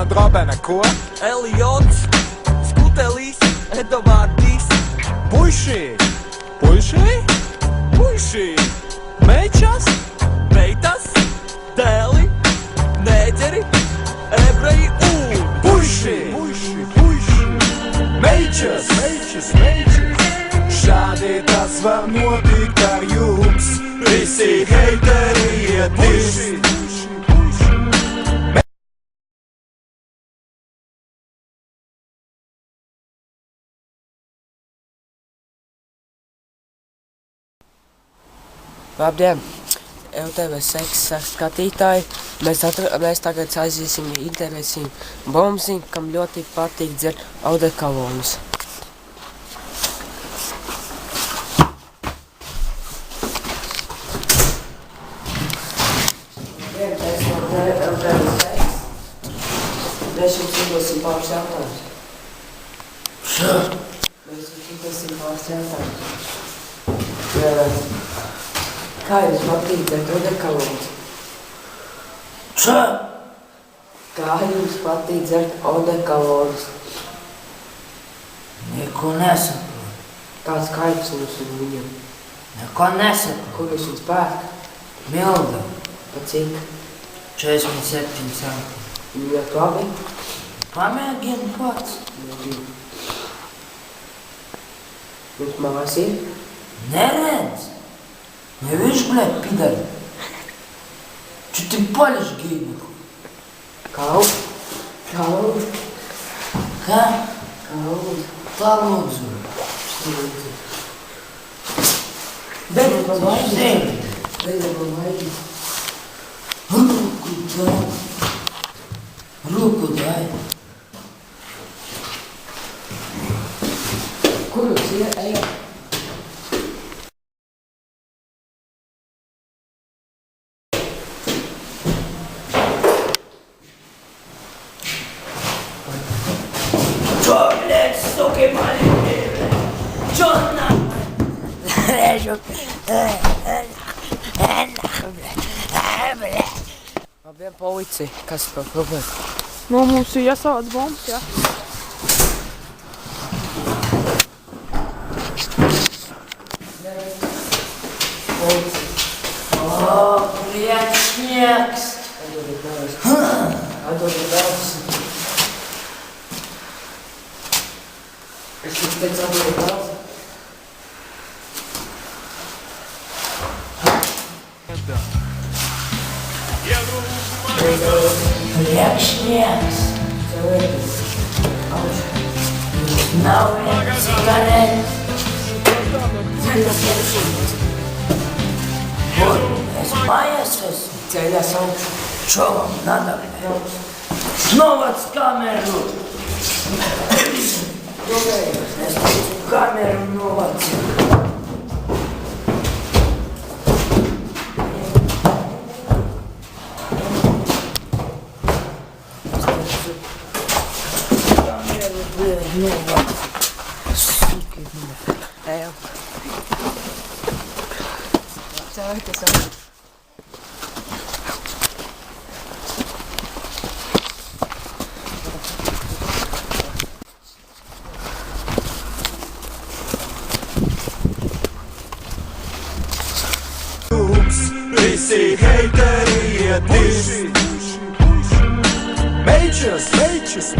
drobena, drobena, ko? Eliots, Skutelis, Edovardis. Puiši! Puiši? Puiši! Mečas? Meitas, dēli, nēģeri, ebreji un Puiši! Puiši, puiši! Mečas! Mečas, mečas! Šādi tas var notikt ar jums. Visi heiteri iet puiši! Puiši, puiši! Labdien, LTV seksa skatītāji! Mēs tagad aiziesim intervēsim Bomziņu, kam ļoti patīk dzert audekalonus. Labdien, mēs no LTV seksa. Mēs jums uzdosim pāris jautājumus. Mēs jums uzdosim pāris jautājumus. Kā jums patīk dzert audekalonus? Kā jums patīk dzert audekalonus? Neko nesaprotu. Kāds skaits jums un viņam? Neko nesaprotu. Kur jūs viņus pērkat? Milda. Pa cik? 47 centi. Viņi ļoti labi? Pamēģini pats. Jums mās ir? Neredz. Не видишь, блядь, пидор? Чё ты палишь, гей, нахуй? Kau? Kau? Ка? Kau? Tā lūdzu. Beidzot man vajag. Zini. Beidzot man vajag. Руку дай. Руку дай. Kur jūs ejat? Чё, блядь, суки маленькие, блядь? Чё нахуй? Блядь. Labdien, policija! Kas par problēmu? Nu, mums ir jāsauc bombas, jā. О, блядь, снег! Atdodiet daudz. Es jums teicu, atdodiet daudz. Блядь, снег! Nav viens cigaretes. Вот, es mājās esmu. Ceļās augšu. Что вам надо, блядь? Снова с камеру! Es kameru novācu. Kameru, blядь, novācu. Suki, blядь. Ejam. Ceļieties augšu. Visi heiteri iet puiši! Mečas, mečas, mečas!